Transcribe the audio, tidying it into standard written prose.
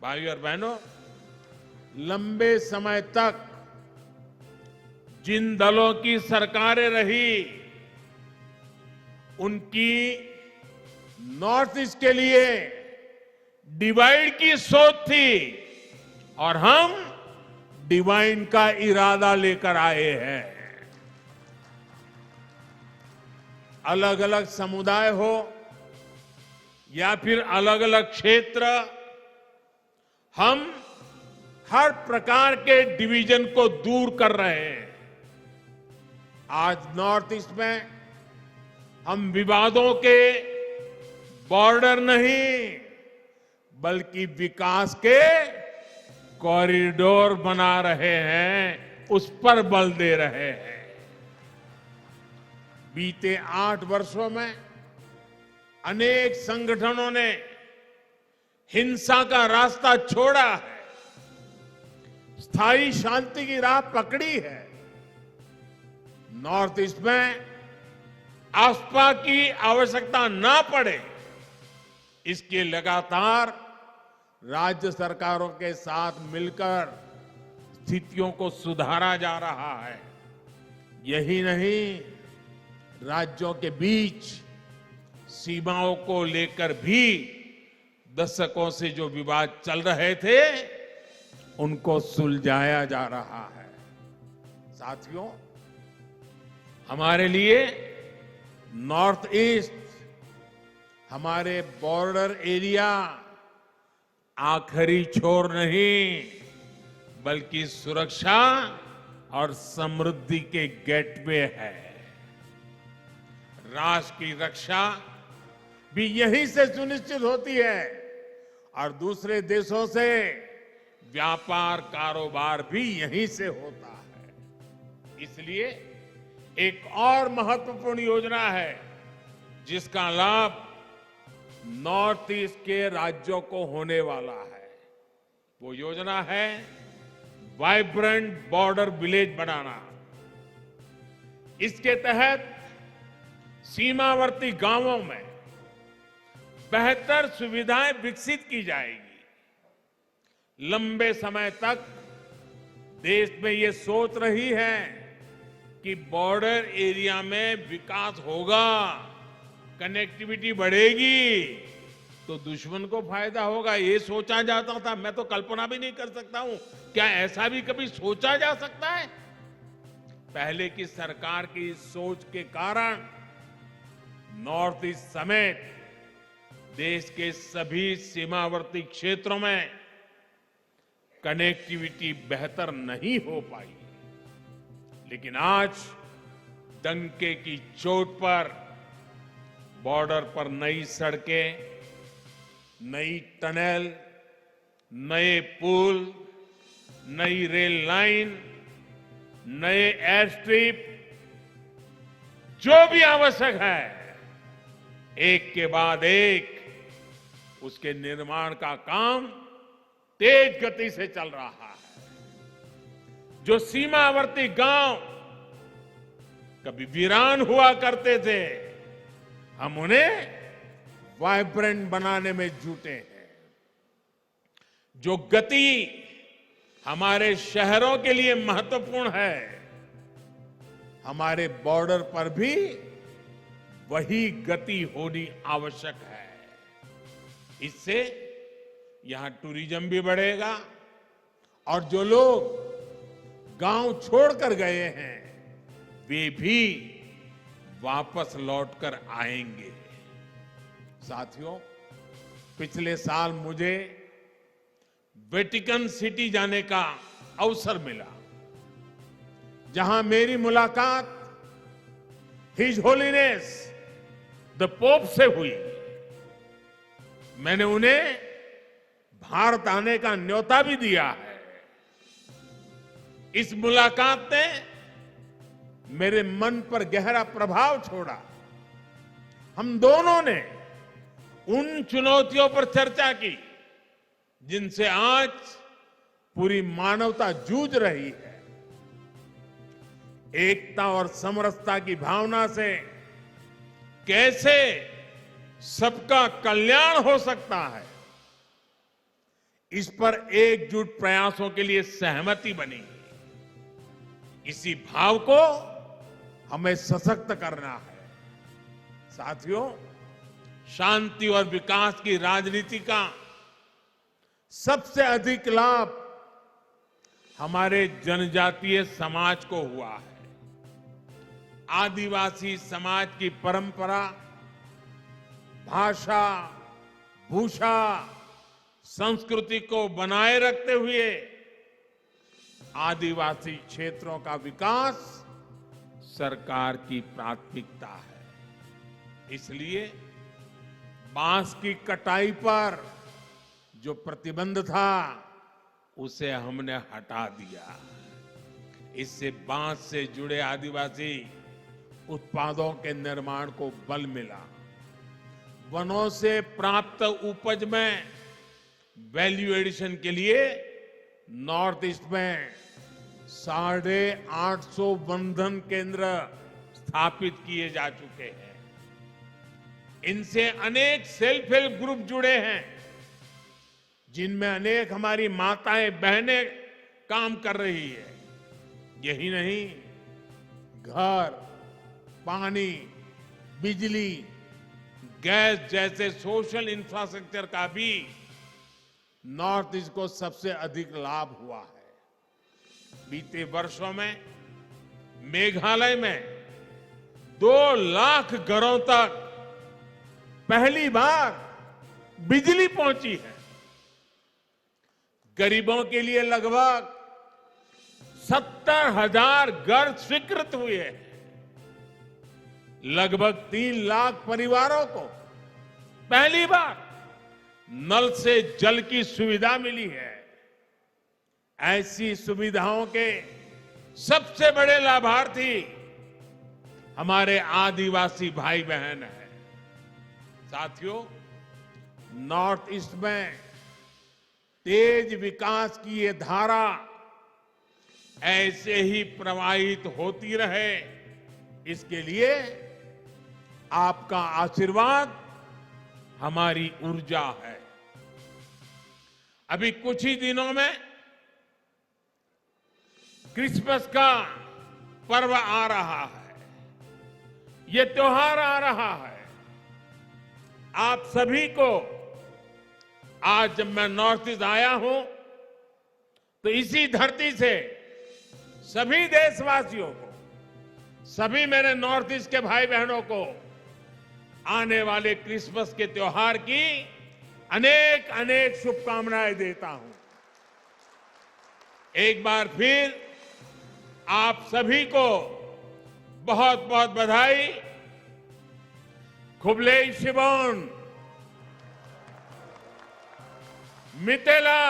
भाइयों और बहनों, लंबे समय तक जिन दलों की सरकारें रही, उनकी नॉर्थ ईस्ट के लिए डिवाइड की सोच थी और हम डिवाइड का इरादा लेकर आए हैं। अलग अलग समुदाय हो या फिर अलग अलग क्षेत्र, हम हर प्रकार के डिवीजन को दूर कर रहे हैं। आज नॉर्थ ईस्ट में हम विवादों के बॉर्डर नहीं, बल्कि विकास के कॉरिडोर बना रहे हैं, उस पर बल दे रहे हैं। बीते 8 वर्षों में अनेक संगठनों ने हिंसा का रास्ता छोड़ा है, स्थायी शांति की राह पकड़ी है। नॉर्थ ईस्ट में आस्था की आवश्यकता ना पड़े, इसके लगातार राज्य सरकारों के साथ मिलकर स्थितियों को सुधारा जा रहा है। यही नहीं, राज्यों के बीच सीमाओं को लेकर भी दशकों से जो विवाद चल रहे थे, उनको सुलझाया जा रहा है। साथियों, हमारे लिए नॉर्थ ईस्ट, हमारे बॉर्डर एरिया आखिरी छोर नहीं, बल्कि सुरक्षा और समृद्धि के गेटवे है। राष्ट्र की रक्षा भी यहीं से सुनिश्चित होती है और दूसरे देशों से व्यापार कारोबार भी यहीं से होता है। इसलिए एक और महत्वपूर्ण योजना है जिसका लाभ नॉर्थ ईस्ट के राज्यों को होने वाला है। वो योजना है वाइब्रेंट बॉर्डर विलेज बनाना। इसके तहत सीमावर्ती गांवों में बेहतर सुविधाएं विकसित की जाएगी। लंबे समय तक देश में ये सोच रही है कि बॉर्डर एरिया में विकास होगा, कनेक्टिविटी बढ़ेगी तो दुश्मन को फायदा होगा, ये सोचा जाता था। मैं तो कल्पना भी नहीं कर सकता हूं, क्या ऐसा भी कभी सोचा जा सकता है? पहले की सरकार की सोच के कारण नॉर्थ ईस्ट समेत देश के सभी सीमावर्ती क्षेत्रों में कनेक्टिविटी बेहतर नहीं हो पाई। लेकिन आज डंके की चोट पर बॉर्डर पर नई सड़कें, नई टनल, नए पुल, नई रेल लाइन, नए एयर स्ट्रिप, जो भी आवश्यक है, एक के बाद एक उसके निर्माण का काम तेज गति से चल रहा है। जो सीमावर्ती गांव कभी वीरान हुआ करते थे, हम उन्हें वाइब्रेंट बनाने में जुटे हैं। जो गति हमारे शहरों के लिए महत्वपूर्ण है, हमारे बॉर्डर पर भी वही गति होनी आवश्यक है। इससे यहां टूरिज्म भी बढ़ेगा और जो लोग गांव छोड़कर गए हैं, वे भी वापस लौटकर आएंगे। साथियों, पिछले साल मुझे वेटिकन सिटी जाने का अवसर मिला, जहां मेरी मुलाकात हिज होलीनेस द पोप से हुई। मैंने उन्हें भारत आने का न्योता भी दिया है। इस मुलाकात ने मेरे मन पर गहरा प्रभाव छोड़ा। हम दोनों ने उन चुनौतियों पर चर्चा की जिनसे आज पूरी मानवता जूझ रही है। एकता और समरसता की भावना से कैसे सबका कल्याण हो सकता है, इस पर एकजुट प्रयासों के लिए सहमति बनी। इसी भाव को हमें सशक्त करना है। साथियों, शांति और विकास की राजनीति का सबसे अधिक लाभ हमारे जनजातीय समाज को हुआ है। आदिवासी समाज की परंपरा, भाषा, भूषा, संस्कृति को बनाए रखते हुए आदिवासी क्षेत्रों का विकास सरकार की प्राथमिकता है। इसलिए बांस की कटाई पर जो प्रतिबंध था उसे हमने हटा दिया। इससे बांस से जुड़े आदिवासी उत्पादों के निर्माण को बल मिला। वनों से प्राप्त उपज में वैल्यू एडिशन के लिए नॉर्थ ईस्ट में 850 वनधन केंद्र स्थापित किए जा चुके हैं। इनसे अनेक सेल्फ हेल्प ग्रुप जुड़े हैं, जिनमें अनेक हमारी माताएं बहनें काम कर रही है। यही नहीं, घर, पानी, बिजली, गैस जैसे सोशल इंफ्रास्ट्रक्चर का भी नॉर्थ ईस्ट को सबसे अधिक लाभ हुआ है। बीते वर्षों में मेघालय में 2 लाख घरों तक पहली बार बिजली पहुंची है। गरीबों के लिए लगभग 70,000 घर स्वीकृत हुए हैं। लगभग 3 लाख परिवारों को पहली बार नल से जल की सुविधा मिली है। ऐसी सुविधाओं के सबसे बड़े लाभार्थी हमारे आदिवासी भाई बहन हैं। साथियों, नॉर्थ ईस्ट में तेज विकास की ये धारा ऐसे ही प्रवाहित होती रहे, इसके लिए आपका आशीर्वाद हमारी ऊर्जा है। अभी कुछ ही दिनों में क्रिसमस का पर्व आ रहा है, ये त्योहार आ रहा है। आप सभी को आज जब मैं नॉर्थ ईस्ट आया हूं तो इसी धरती से सभी देशवासियों को, सभी मेरे नॉर्थ ईस्ट के भाई बहनों को आने वाले क्रिसमस के त्योहार की अनेक अनेक शुभकामनाएं देता हूं। एक बार फिर आप सभी को बहुत बहुत बधाई। खुबलेई शिबोन, मितेला।